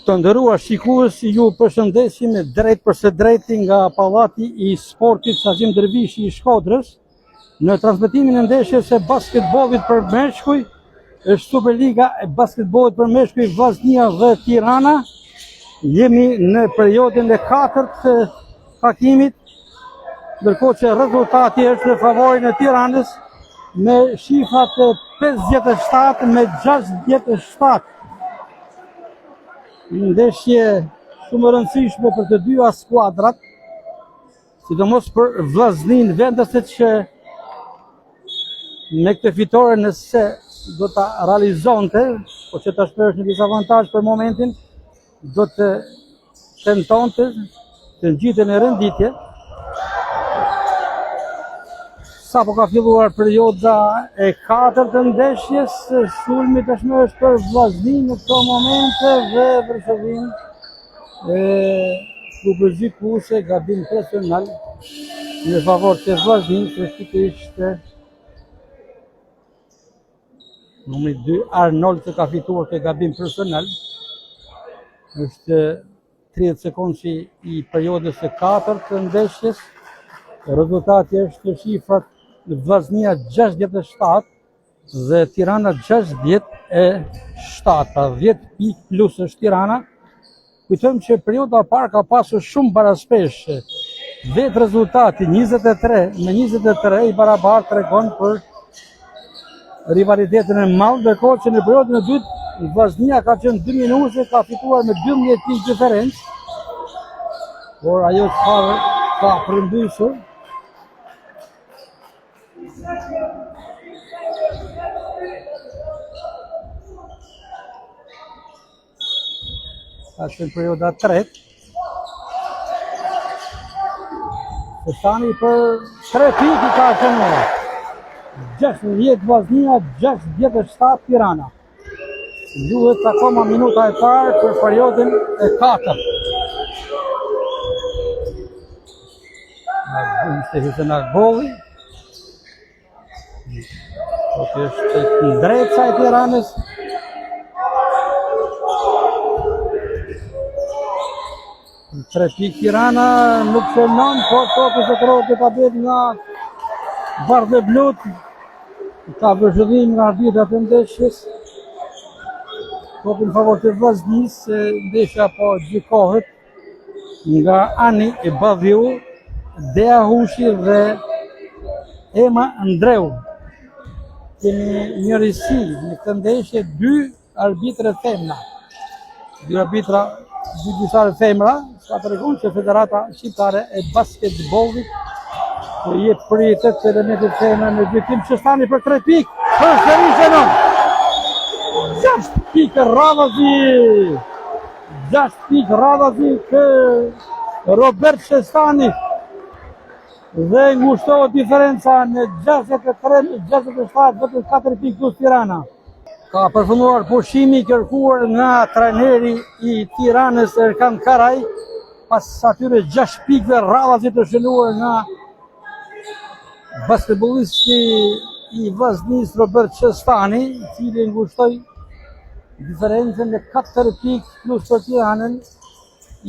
Të nderuar shikues, ju përshëndesim drejt për së drejti nga Pallati i Sportit Sazim Dervishi i Shkodrës në transmetimin e ndeshjes së basketbollit për meshkuj, është Superliga e basketbollit për meshkuj Vllaznia dhe Tirana. Jemi në periudhën e 4 të takimit, ndërkohë që rezultati është në favorin e Tiranës me shifrat 57 me 67. Ndeshje shumë e rëndësishme për të dyja skuadrat, sidomos për Vllaznin, vendaset që me këtë fitore nëse do ta realizonte, po që tash është në dizavantazh për momentin, do të tentonte të ngjiten në renditje. Sa po ka filluar perioda e 4 të ndeshjes, sulmi tashmë është për Vllaznin në këto momente dhe vërtetësim kupëzikuese gabim personal në favor të Vllaznin, specifikisht numri 2 Arnold që ka fituar këtë gabim personal. Është 30 sekondë i periodës së 4 të ndeshjes. Rezultati është shifrat Vllaznia 67 dhe Tirana 67, 10 pikë plus është Tirana. Kujtojmë që perioda e parë ka pasur shumë baraspeshje. Vetë rezultati 23 me 23 i barabartë tregon për rivalitetin e madh, ndërkohë që në periudhën e dytë Vllaznia ka qenë dominuese, ka fituar me 12 pikë diferencë. Por ajo çfarë ka përmbysur është në perioda 3. Stani për 3 pikë ka qenë 60 Vllaznia, 67 Tirana. Duhet akoma minuta e parë për periodën e 4. Ishte Hysena Golli. Është në drejtësa e Tiranës. Tre pikë Tirana nuk shënon, por topi që trohet të tabet nga Bardhe Blut. Ka vëzhgim nga arbitrat e ndeshjes. Topi në favor të Vllaznis, ndeshja po gjykohet nga Ani Badhiu, Dea Hushi dhe Ema Andreu. Kemi njërisi në këtë ndeshje 2 arbitre femra. 2 arbitra, 2 gjyqtarë femra, ka treguar që Federata Shqiptare e Basketbollit po jep prioritet të elementit femra në gjykim. Shestani për 3 pikë, për Sherisenon. 6 pikë Radazi. 6 pikë Radazi kë Robert Shestani. Dhe ngushtohet diferenca në 63-67, vetëm 4 pikë plus Tirana. Ka përfunduar pushimi kërkuar nga trajneri i Tiranës Erkan Karaj, pas atyre 6 pikëve radhazi të shënuar nga basketbollisti i Vllaznis Robert Shestani, i cili ngushtoi diferencën në 4 pikë plus për Tiranën,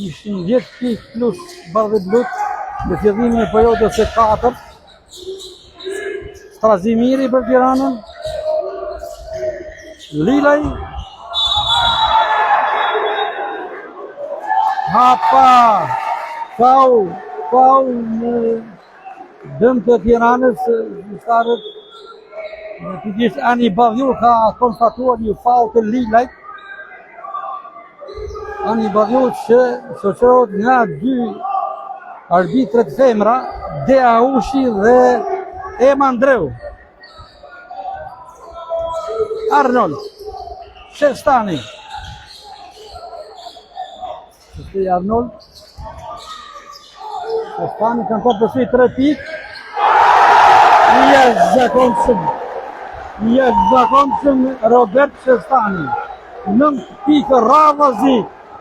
ishin 10 pikë plus Bardhe Blut. Në fillimin e periudhës së 4, Strazimiri për Tiranën, Lilaj, hapa, faul në dëm të Tiranës, gjyqtarët, pikërisht Ani Badhiu ka konstatuar një faul të Lilajt. Ani Badhiu që shoqërohet nga 2 arbitret femra, Dea Hushi dhe Ema Andreu. Arnold, Shestani. Arnold. Shestani kanë të përsi 3 pikë. Jashtëzakonshëm Robert Shestani. 9 pikë radhazi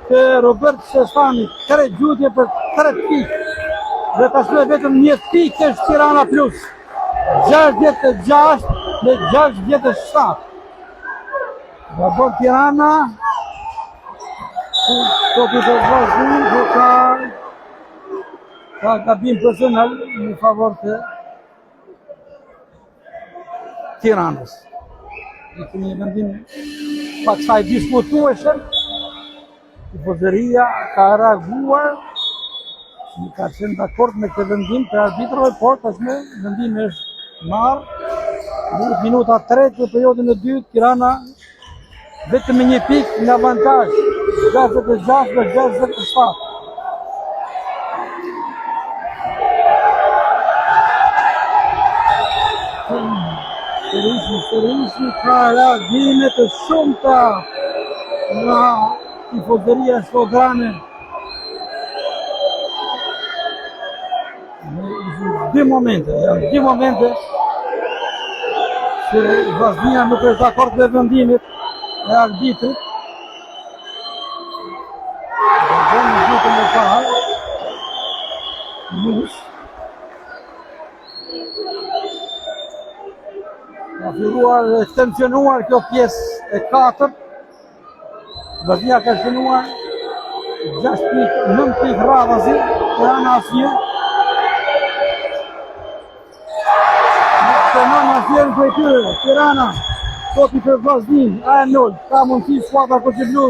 të Robert Shestani, 3 gjutje për 3 pikë. Dhe tashmë vetëm 1 pikë është Tirana plus. 66 me 67. Gabon Tirana topi të Vllaznin dhe ka gabim personal në favor të Tiranës. Në një vendim pak sa i diskutueshëm, tifozëria ka reaguar, ka qenë dakord me këtë vendim të arbitrave, por tashmë vendimi është marrë. Në minuta 3 të periudhën e dytë, Tirana vetëm me një pikë në avantazh, 66-67. Sërishi ka reagime të shumta nga tifozëria shkodrane. Dy momente që Vllaznia nuk është dakord me vendimin e arbitrit. Ka filluar tensionuar kjo pjesë e 4. Vllaznia ka shënuar 6 pikë, 9 pikë radhazi, Tirana asnjë. Tirana, topi për Vllaznin, A0, ka mundësi skuadra Koçeblu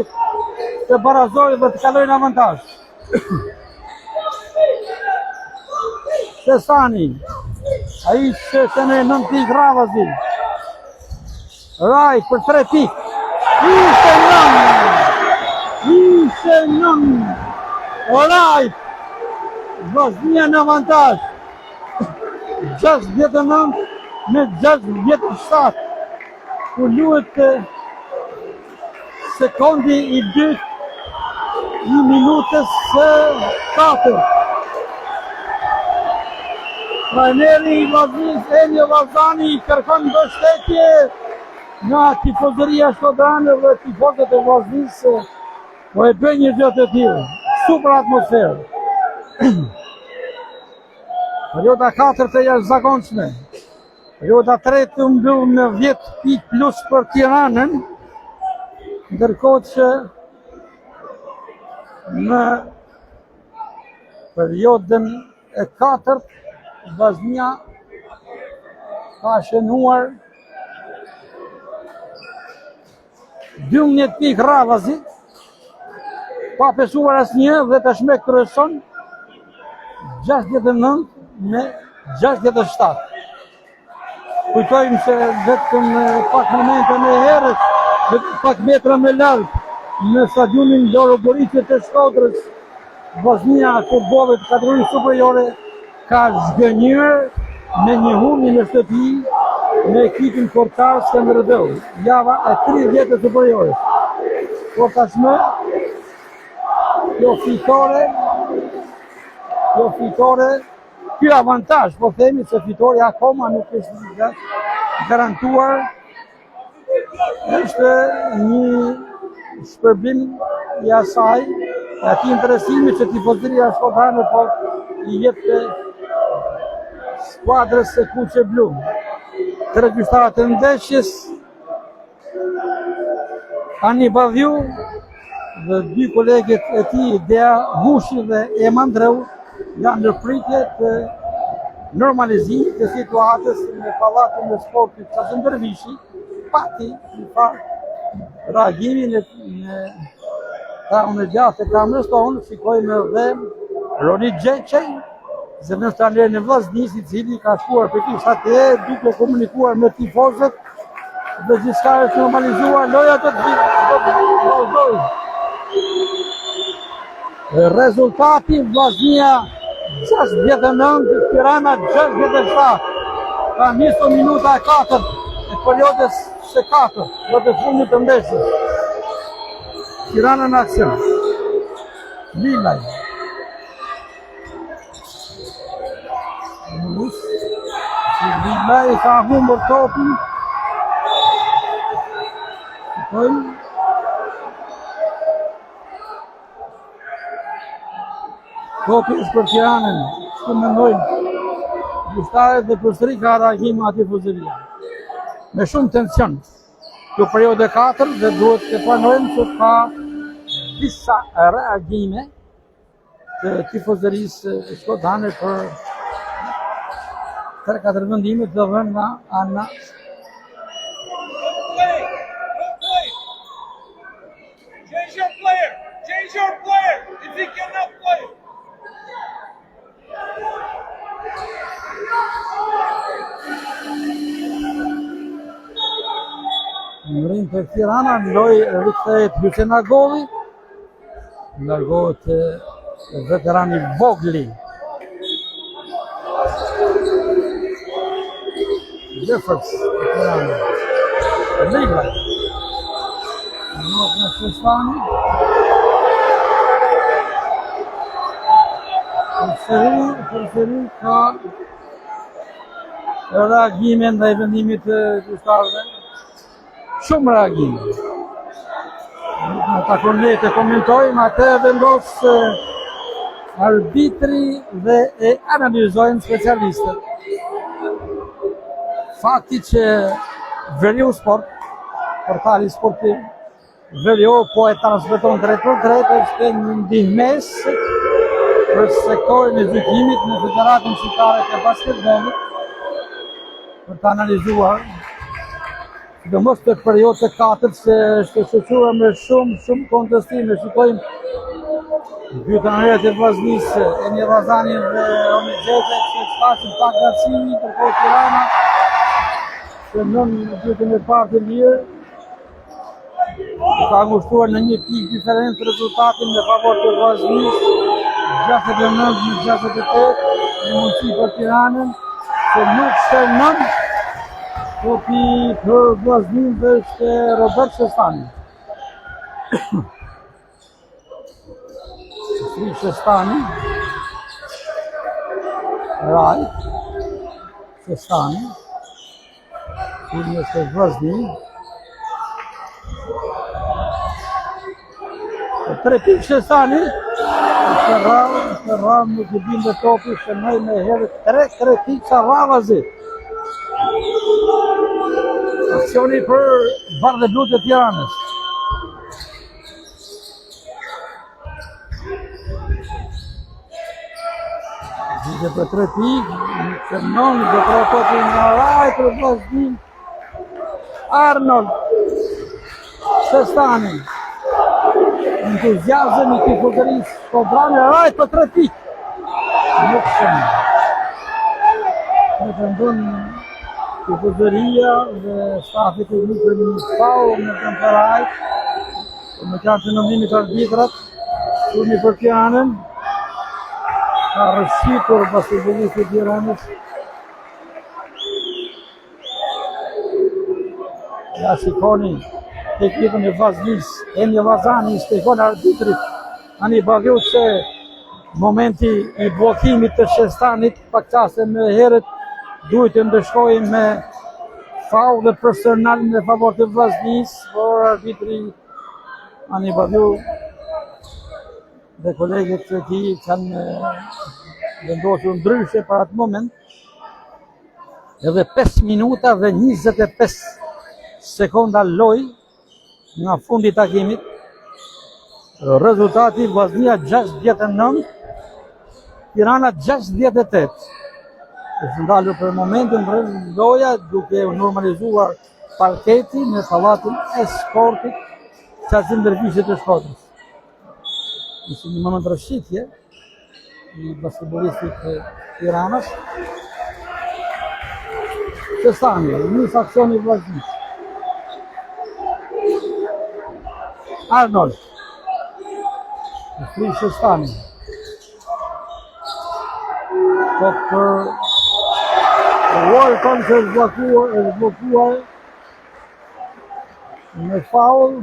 të barazojë dhe të kalojë në avantazh. Sesani, ai që shënë 9 pikë radhazi. Raj për 3 pikë. Ishte nën. Raj, Vllaznia në avantazh. 69 me 67. Ku luhet sekundi i dytë i minutës së 4. Trajneri i Vllaznis, Enio Vallazani, kërkon mbështetje nga tifozëria shkodrane dhe tifozët e Vllaznis, po e bën një gjë të tillë. Super atmosferë. Perioda 4 të jashtëzakonshme. Perioda 3 të mbyll me 10 pikë plus për Tiranën, ndërkohë që në periodën e 4 Vllaznia ka shënuar 12 pikë radhazi, pa pesuar asnjë dhe tashmë kryeson 69 me 67. Kujtojmë se vetëm pak momente më herët, pak metra më larg në stadionin Loro Goriçi të Shkodrës, Vllaznia futbollit kategorisë superiore ka zgënjur me një humbi në shtëpi me ekipin portar Skënderbeu, java e 30 të superiores. Por tashmë kjo fitore, ky avantazh, po themi se fitoria akoma nuk është garantuar, është një shpërblim i asaj, atij interesimi që tifozëria shkodrane po i jep skuadrës së Koçeblu. Tre gjyqtarët e ndeshjes, Ani Badhiu dhe dy kolegët e tij, Dea Hushi dhe Emandreu, janë në pritje të normalizimit të situatës në pallatin e sportit Çazëndërvishi, pati në farë reagimin e tahun e gjatë e kamrës tonë, shikojmë dhe Roni Gjeqej, zëvendëstarën e Vllaznis, i cili ka shkuar për kisha të duke komunikuar me tifozët dhe gjithçka është normalizuar, loja të vazhdojë. Rezultati Vllaznia 69, Tirana 67. Ka nisur minuta e 4 e periudhës së 4 dhe të fundit të ndeshjes. Tirana në aksion. Lilaj. Lilaj ka humbur topin. Topi është për Tiranën, që mendojnë gjyqtarët dhe përsëri ka reagim nga tifozëria. Me shumë tension. Kjo periudhë e 4 dhe duhet të pranojmë që ka disa reagime të tifozërisë shkodane për 3-4 vendime të dhënë nga ana Change your player if he cannot play. Në ring për Tirana, loj rikthehet Hysén Agovi, largohet veterani Vogli. Jeffords, Tirana. Liga. Nuk në Shestani. Përsëri ka reagime ndaj vendimit të gjyqtarëve. Shumë reagime. Nuk në takon ne të komentojmë, atë vendos arbitri dhe e analizojnë specialistët. Fakti që Veriu Sport, portali sportiv, Veriu po e transmeton drejt për drejt, është një ndihmes për sektorin e gjykimit në Federatën Shqiptare të Basketbollit për të analizuar sidomos të periudhë të katërt se është shoqëruar me shumë kontestime. Shikojmë dy trajnerët e Vllaznisë, Eni Vazani dhe Romi Xheta, që shfaqin pak garësimi ndërkohë Tirana që nën dytën e parë të lirë ka ngushtuar në një pikë diferencë rezultatin në favor të Vllaznisë, 69-68, në mundësi për Tiranën, që nuk shërnon topi për Vllaznin dhe është Robert Shestani. Shestani, Raj, Shestani, që është Vllaznin. 3 pikë Shestani, është rravë nuk i binde topi, shënoj me herë 3 pikë sa rravazi. Aksioni për Bardhë e Blu të Tiranës. Gjë për 3 pikë, shënon dhe për topi nga Raj për Vllaznin. Arnold Shestani. Entuziazëm i tifozërisë Shkodranë Raj për 3 pikë. Nuk shënon. Në të ndonë tifozëria dhe stafi teknik për një faul në Temperajt, në qartë të nëndimit arbitrat, turni për Tiranën, ka rëshqitur basketbollistë e Tiranës. Ja shikoni ekipën e Vllaznisë, Eni Vazani i shpjegon arbitrit Ani Baviu se momenti i bllokimit të Shestanit pak qaste më herët duhet të ndeshkojnë me faul dhe personal në favor të Vllaznisë, por arbitri Ani Baviu dhe kolegët e tij kanë vendosur ndryshe për atë moment. Edhe 5 minuta dhe 25 sekonda loj nga fundi i takimit. Rezultati Vllaznia 69, Tirana 68. Është ndalur për momentin loja duke u normalizuar parketi në pallatin e sportit Qasim Dervishi të Shkodrës. Ishte një moment rëshqitje i basketbollistit të Tiranës. Shestani, një aksioni i Vllaznisë. Arnold. Fri Shestani. Po për Walton që është blokuar me faul,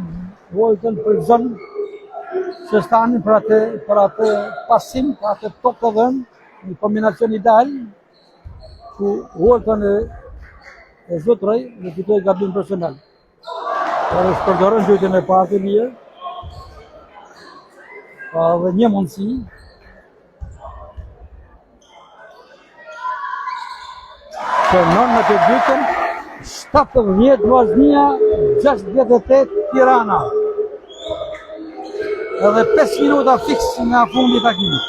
Walton përzon Shestani për atë pasim, për atë top të dhënë, një kombinacion ideal, ku Walton e zotroj dhe fitoi gabim personal. Por është përdorën dytën e parë të mirë. Ka dhe një mundësi. Shërnon në të dytën, 70 Vllaznia, 68 Tirana. edhe 5 minuta fiks nga fundi i takimit.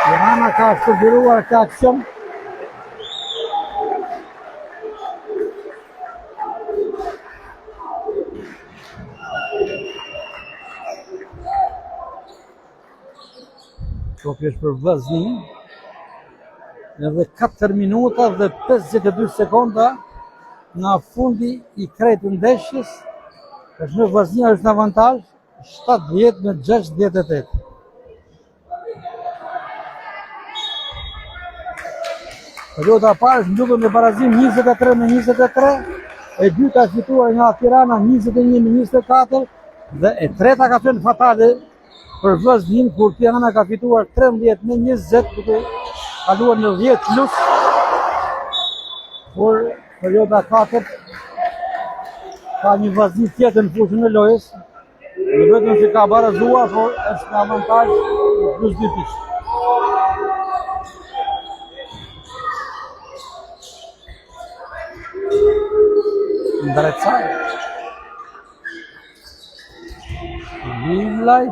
Tirana ka sugjeruar këtë aksion. Topi është për Vllaznin. Edhe 4 minuta dhe 52 sekonda nga fundi i krejt të ndeshjes. Tashmë Vllaznia është në avantazh 70-68. Periudha e parë është mbyllur me barazim 23-23, e dyta është fituar nga Tirana 21-24 dhe e treta ka qenë fatale për Vllaznin kur Tirana ka fituar 13-20 duke kaluar në 10+, por perioda 4 ka një Vllaznin tjetër në fushën e lojës, dhe vetëm që ka barazuar, por është në avantazh +2 pikë. Ndrecaj. Lilaj.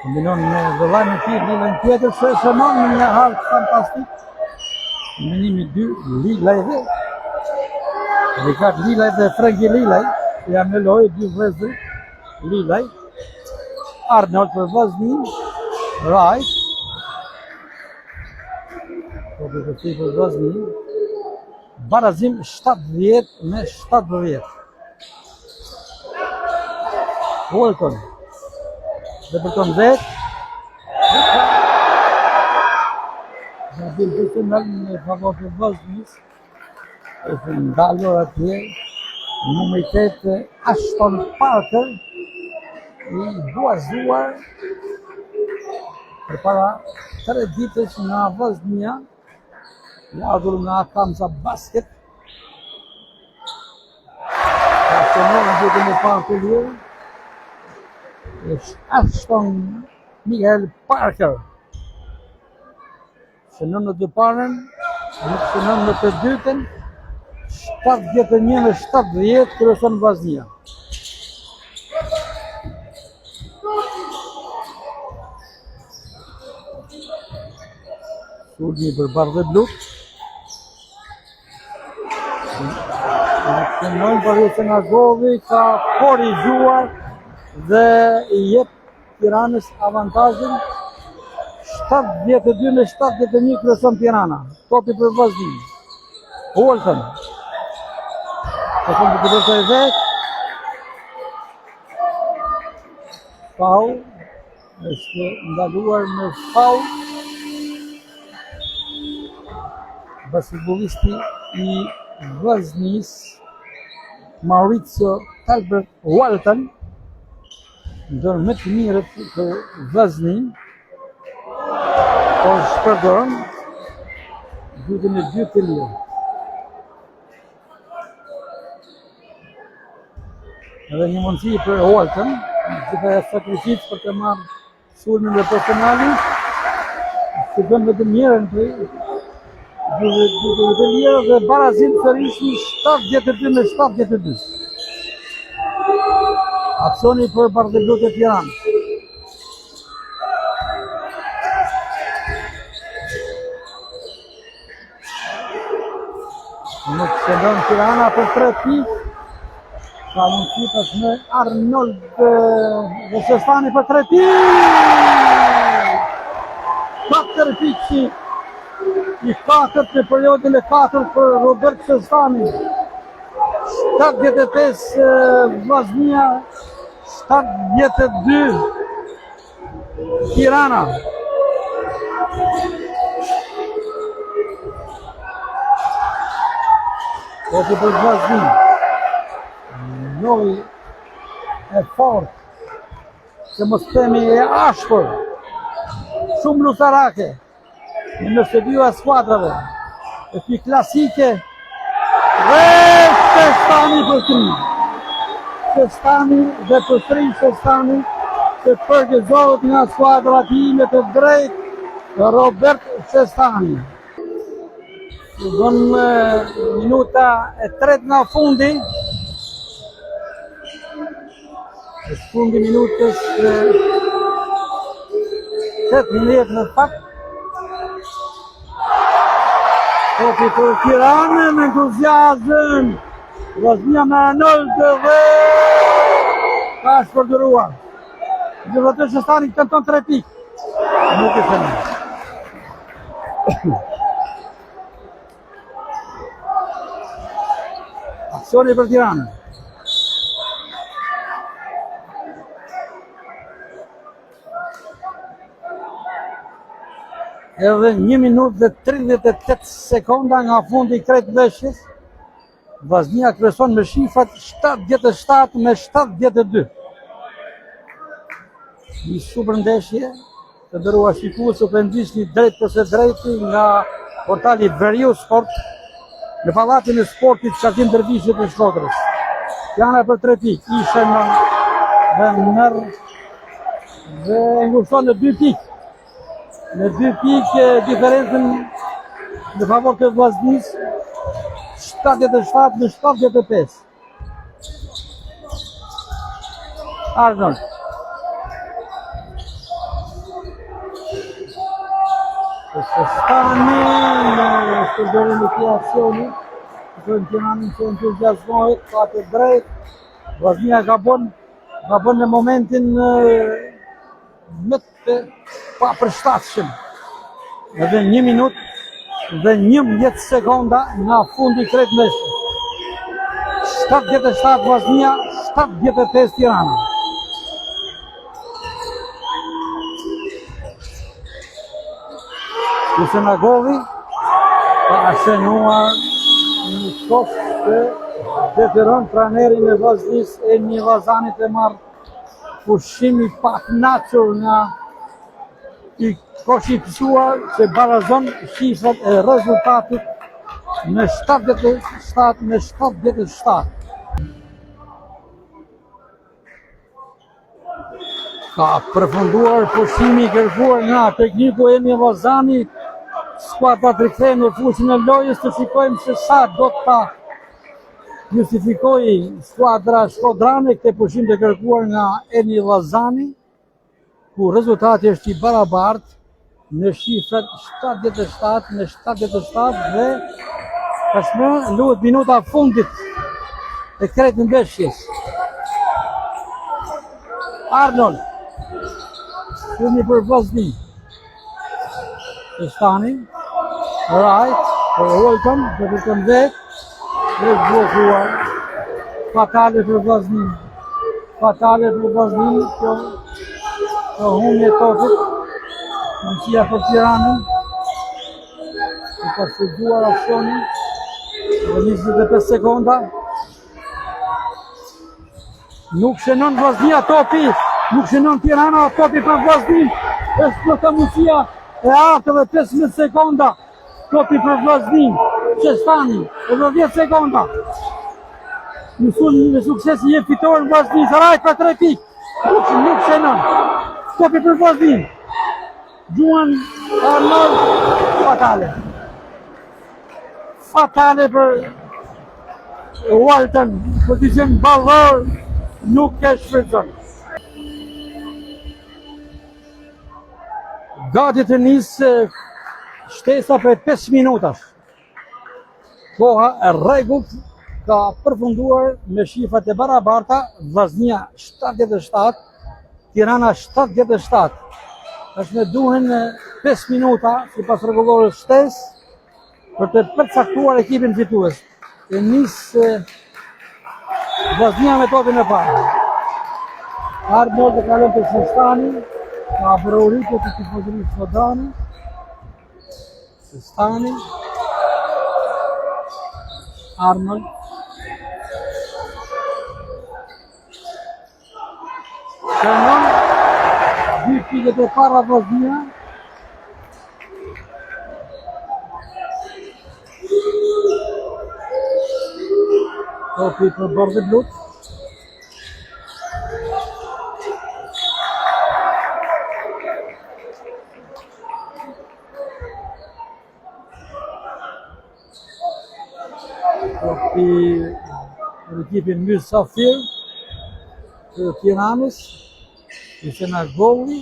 Kombinon me vëllajnë e tij, Lilajnë tjetër, shënon në një hartë fantastik. Minimi 2, Lilaj dhe. Rikat Lilaj dhe Frenki Lilaj, janë në lojë, 2 vëllezër. Lilaj. Arnold për Vllaznin. Rajt. Topi për ti për Vllaznin. Barazim 70-70. Walton. Dhe për ton vet. Gabim personal në favor të Vllaznis. Është ndalur atje numri 8 Ashton Parker i buazuar përpara 3 ditësh nga Vllaznia, ardhur nga Kamza Basket. Ka qenë në ditën e parë të lirë. Është Ashton Miguel Parker. Shënon në të parën, nuk shënon në të dytën, 71-70 kryeson Vllaznia. Sulmi për bardhë blut. Shënon për Senagovi ka korrigjuar dhe i jep Tiranës avantazhin 72-71 kryeson Tirana. Topi për Vllaznin. Walton. Po të bërë e vetë. Faul. Është ndaluar me faul. Basketbollisti i Vllaznis, Maurizio Talbert Walton, ndër më të mirët për Vllaznin, por shpërdoron ditën e dytë të lirë. Edhe një mundësi për Walton, gjitha e sakrificë për të marrë sulmin dhe personalin, që bën me të mirën për duke lirë dhe barazim sërishi 72-72. Aksioni për bardhë blut e Tiranës. Nuk shëndon Tirana për 3 pikë. Ka mundësi tashmë Arnold dhe Sestani për 3 pikë. 4 pikë i 4 në periodën e 4 për Robert Sestani. 75 Vllaznia, 72 Tirana. Topi për Vllaznin. Loj e fort, që mos themi e ashpër, shumë lutarake, në nëse dyja skuadrave, e pi klasike, dhe Sestani për 3. Sestani dhe për 3 Sestani, që përgëzohet nga skuadra time të drejt Robert Sestani. Don minuta e tretë nga fundi. Është fundi minutës 18 në fakt. Topi për Tiranën me entuziazëm. Vllaznia me Arnold dhe ka shpërdoruar. Gjithatë Shestani tenton 3 pikë. Nuk e thënë. Aksioni për Tiranën. Edhe 1 minutë dhe 38 sekonda nga fundi i krejt veshjes. Vllaznia kryeson me shifrat 77 me 72. Një super ndeshje, të nderuar shikues, u pendisni drejt përse drejti nga portali Veriu Sport në pallatin e sportit Çatim Dervishit të Shkodrës. Janë për 3 pikë, ishën dhe merr dhe ngushton në 2 pikë. Në 2 pikë diferencën në favor të vllaznisë 77 në 75. Arnold. Shestani në shpërdorim e këtij aksioni. Tiranën që entuziazmohet, ka të drejtë. Vllaznia gabon në momentin më të papërshtatshëm. Edhe 1 minutë dhe 11 sekonda nga fundi i krejt veshjes. 77 Vllaznia, 75 Tirana. Kusenagovi ka shënuar një shok që detyron trajnerin e Vllaznisë e një Vllazanit të marrë pushim i pakënaqur nga i koshi pësuar që barazon shifrat e rezultatit me 77 me 77. Ka përfunduar pushimi i kërkuar nga tekniku Emi Vllazani. Skuadra të rikthehen në fushën e lojës, të shikojmë se sa do ta justifikojë skuadra shkodrane këtë pushim të kërkuar nga Emi Vllazani, ku rezultati është i barabartë në shifrat 77 me 77 dhe tashmë luhet minuta fundit e krejt ndeshjes. Arnold Shumi për Vllaznin. Shestani, right, për Walton, dhe të vetë, dhe zblokuar. Fatale për Vllaznin. Fatale për Vllaznin, kjo humje tokët. Mundësia për Tiranën. E ka shqyrtuar aksionin. Dhe 25 sekonda. Nuk shënon Vllaznia topi. Nuk shënon Tirana topi për Vllaznin. Është këtë mundësia e artë dhe 15 sekonda. Topi për Vllaznin. Shestani edhe 10 sekonda. Në sukses i e fitore në Vllaznin. Sarajt për 3 pikë. Nuk shënon. Topi për Vllaznin. Juan Arnold. Fatale. Fatale për Walton. Pozicion ballor nuk e shfrytëzon. Gati të nisë shtesa për 5 minutash. Koha e rregullt ka përfunduar me shifrat e barabarta, Vllaznia 77, Tirana 77. Tashmë duhen 5 minuta sipas rregullorës shtesë për të përcaktuar ekipin fitues. E nisë Vllaznia me topin e parë. Arnold e kalon të Shestani, ka bërëuritje të tifozërisë shkodrane. Shestani, Arnold, shënon 2 pikët e para Vllaznia. Topi për bordë blut. Për ekipin Mysafir të Tiranës, ishte nga golli.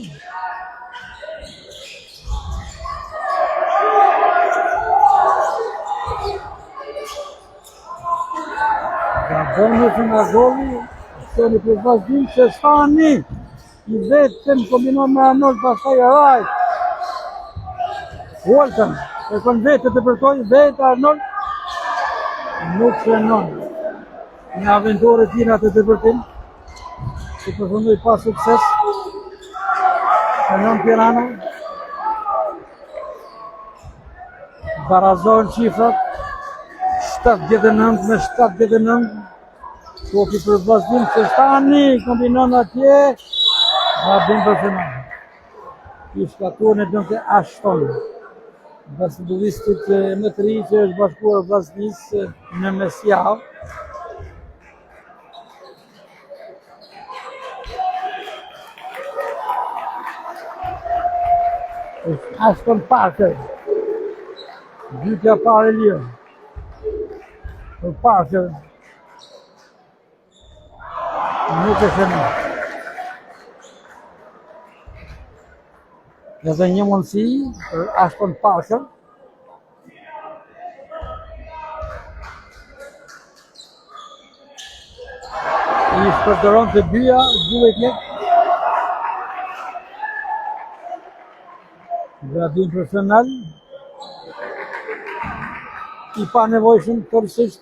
Nga bonus nga golli, aksioni për vazhdim që Shani i vetëm kombinon me Arnold, pastaj Rajt. Walton, e kon vetë të përtoj, vetë Arnold, nuk frenon. Një aventurë tina të dëpërtim, që përfundoj pa sukses. Frenon Tirana. Barazon qifrat, 79 me 79. Kopi për vazhdim që Shani kombinon atje, vazhdim për final. I shkatuar në dëmte Ashton, basketbollistit më të ri që është bashkuar vllaznisë në mesjavë. Ashton Parker, dytja parë e lirë. Për Parker, nuk e shënë. Edhe një mundësi për Ashton Parker. I shpërdoron të dyja, duhet jetë. Gradin personal. I pa nevojshëm tërësisht.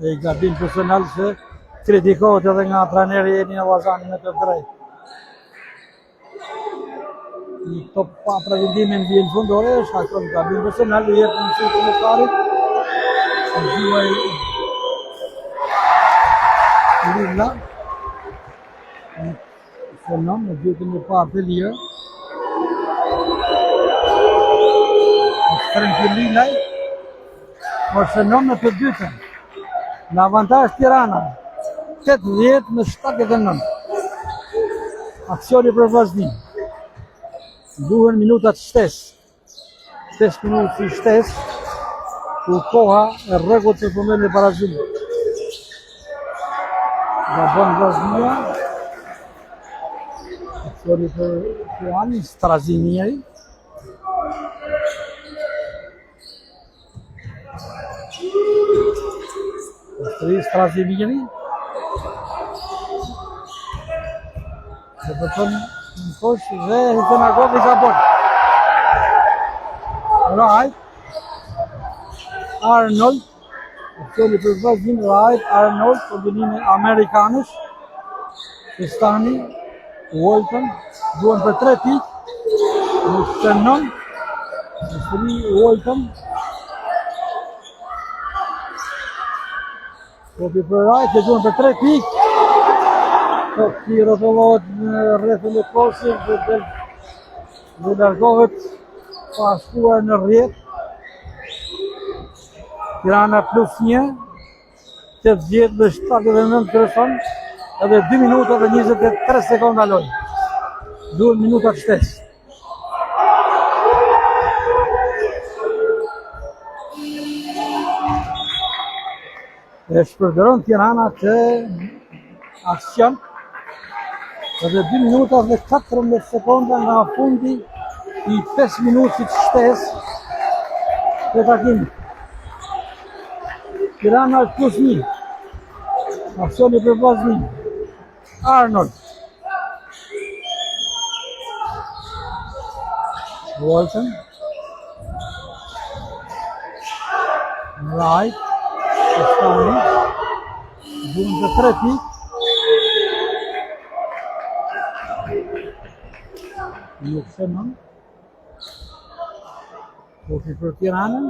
E gabim personal se kritikohet edhe nga trajneri Eni Allazani me të drejtë. I këto pa prevendimin vjen fundore, shkakton gabim personal i jetë në si komentarit. Gjuaj Lilla. Fenomen në dytën e parë të lirë. Shkërën Lillaj. Por fenomen të dytën. Në avantazh Tirana. 80 me 79. Aksioni për vazhdim. Duhen minutat shtesë. 5 minutë shtesë. Ku koha e rregullt të përmendën e barazimit. Nga bon vazhdimia. Aksioni për Tiranë, Strazinieri. Strazinieri. Dhe përton në kosh dhe Hitenagov i ka bërë. Rajt, Arnold, aksioni për vazhdim Rajt, Arnold, kombinimi amerikanësh, Shani, Walton, duan për 3 pikë, nuk shënon, Walton, kopi për Rajt, që duan për 3 pikë, Kopi rrotullohet në rrethën e kosit dhe largohet pa shkuar në rrjet. Tirana +1, 80 dhe 79 kërëson, edhe 2 minuta dhe 23 sekonda lojë. Duhen minutat shtesë. E shpërdoron Tirana të aksion. Edhe 2 minuta dhe 14 sekonda nga fundi i 5 minutit shtesë të takimit. Tirana +1. Aksioni për vazhdim. Arnold. Walton. Wright. Stani. Duhen të 3 pikë. Nuk shënon. Kofi për Tiranën.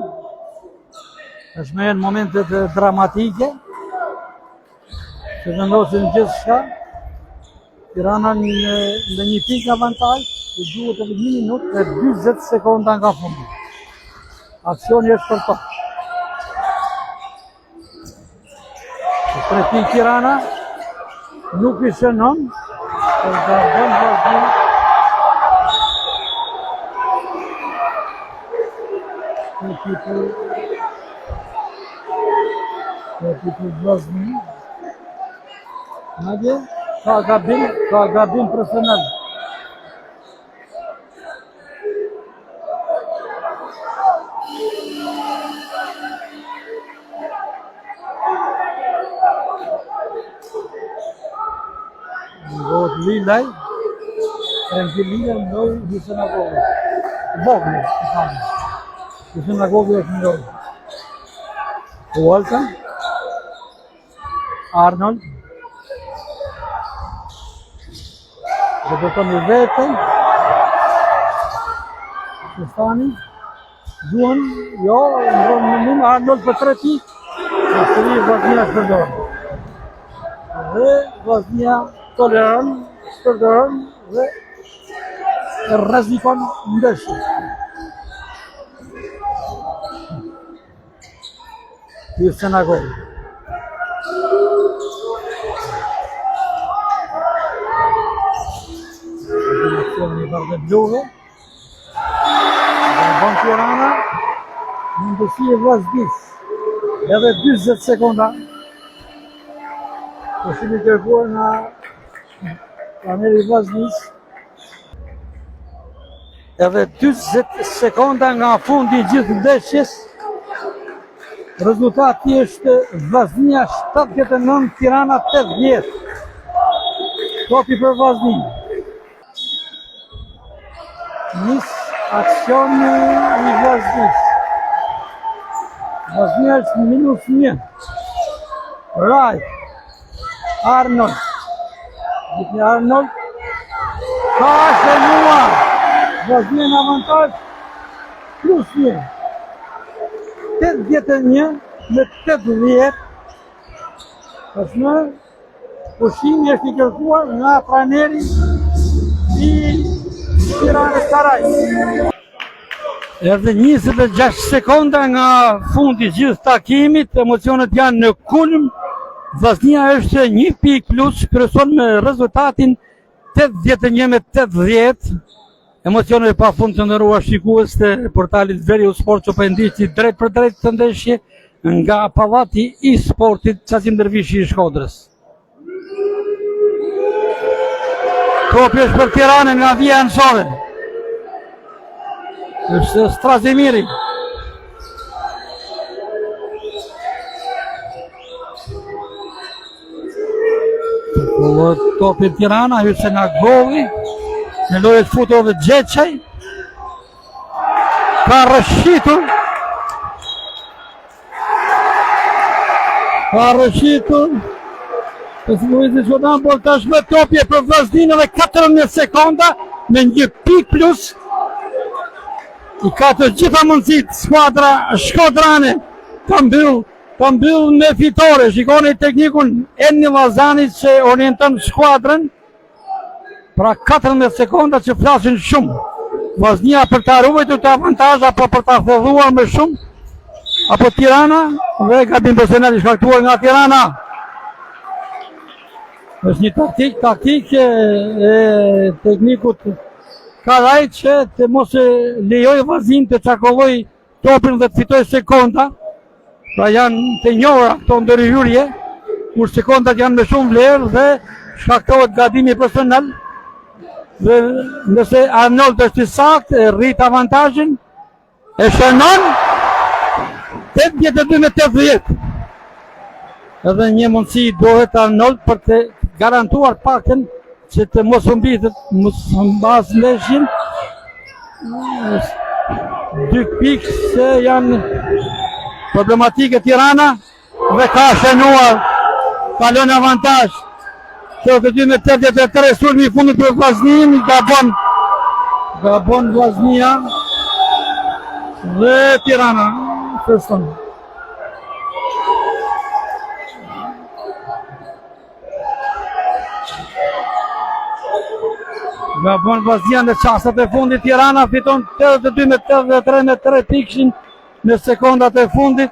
Është me në momentet dramatike. Që vendosin gjithë shka. Tirana në një pikë avantazh, që duhet edhe 1 minutë dhe 20 sekonda nga fundi. Aksioni është për to. 3 pikë Tirana. Nuk i shënon. Për të bën vazhdim. ekipu Vllaznia. Madje ka gabim profesional. Gohet Lilaj, Lilaj ndoj Hysenagogë. Vogël, Hysenagogë është ndoj. Walton, Arnold, dhe përton i vetën, Stefani, duan, jo, ndronë në mund, Arnold për 3 pikë, në sëri Vllaznia shpërdorën. Dhe Vllaznia toleron, shpërdorën dhe rrezikon ndeshjen. Hysenagogë. Një Bardhe Bluve. Bon Tirana. Mundësi e Vllaznisë. Edhe 40 sekonda. Përshimi kërkuar nga trajneri Vllaznisë. Edhe 40 sekonda nga fundi I gjithë ndeshjes. Rezultati është Vllaznia 79, Tirana 80. Topi për Vllaznin. Nis aksioni I Vllaznisë. Vllaznia është -1. Right. Arnold. Gjithë Arnold. Ka shënuar. Vllaznia në avantazh +1. 81 me 80. Tashmë pushimi është I kërkuar nga trajneri I Tiranës Saraj. Edhe 26 sekonda nga fundi gjithë takimit, emocionet janë në kulm. Vllaznia është 1 pikë plus, kryeson me rezultatin 81 me 80. Emocionet pa fund të nderuar shikues të portalit Veriu Sport që po ndiqni drejt për drejt të ndeshje nga pallati I sportit Çasim Dervishi I Shkodrës. Topi është për Tiranën nga Vija Ansove. Është Strazimiri. Topi Tirana, Hysenagogë. Në lojë të futur dhe Gjeçaj. Ka rëshitur. Të sigurisë që da bol tashmë topje për Vllaznin dhe 14 sekonda me 1 pikë plus. I ka të gjitha mundësit skuadra shkodrane ka mbyll me fitore. Shikoni teknikun Enni Vllazanit që orienton skuadrën. Pra 14 sekonda që flasin shumë. Vllaznia për ta ruajtur të avantazh apo për ta thelluar më shumë, apo Tirana dhe gabim personal I shkaktuar nga Tirana. Është një taktik e teknikut Karaj që të mos e lejoj Vllaznin të çakolloj topin dhe të fitoj sekonda. Pra janë të njohura këto ndërhyrje, kur sekondat janë me shumë vlerë dhe shkaktohet gabimi personal. Dhe nëse Arnold është I saktë, e rrit avantazhin, e shënon 82 me 80. Edhe një mundësi dohet Arnold për të garantuar paktën që të mos humbitet, mos humbas ndeshjen. 2 pikë që janë problematike Tirana dhe ka shënuar, kalon avantazh. 82 me 83 sulmi I fundit për Vllaznin, gabon Vllaznia dhe Tirana feston. Gabon Vllaznia në çastet e fundit, Tirana fiton 82 me 83 me 3 pikëshin në sekondat e fundit.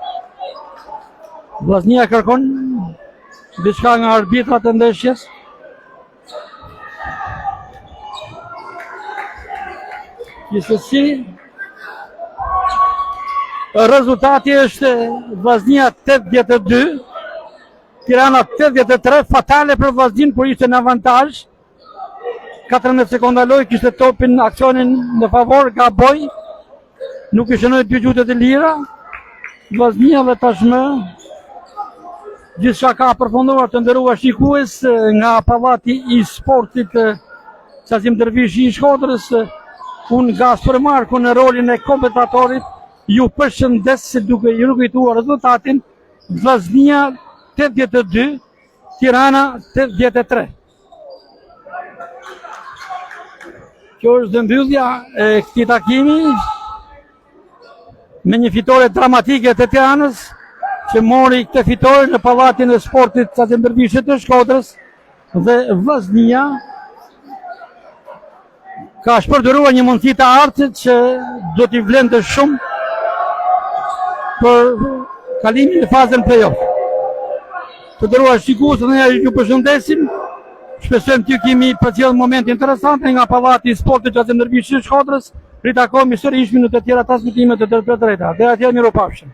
Vllaznia kërkon diçka nga arbitrat e ndeshjes. Gjithsesi Rezultati është Vllaznia 82, Tirana 83, fatale për Vllaznin kur ishte në avantazh. 14 sekonda lojë kishte topin, aksionin në favor, gaboj. Nuk i shënoi 2 gjutet e lira. Vllaznia dhe tashmë gjithçka ka përfunduar, të nderuar shikues, nga pallati i sportit Qazim Dervishi i Shkodrës. Unë nga Stormarku në rolin e komentatorit ju përshëndes duke ju kujtuar rezultatin. Vllaznia 82, Tirana 83. Kjo është mbyllja e këtij takimi me një fitore dramatike të Tiranës, që mori këtë fitore në pallatin e sportit Qazim Dervishi të Shkodrës, dhe Vllaznia ka shpërdoruar një mundësi të artit që do t'i vlente shumë për kalimin në fazën play-off. Të nderuar shikues, ne ju përshëndesim. Shpresojmë t'ju kemi përcjell momente interesante nga pallati i sportit Qazim Dervishi të Shkodrës. Ritakohemi sërish minutë të tjera transmetime të drejta. Deri atje mirupafshim.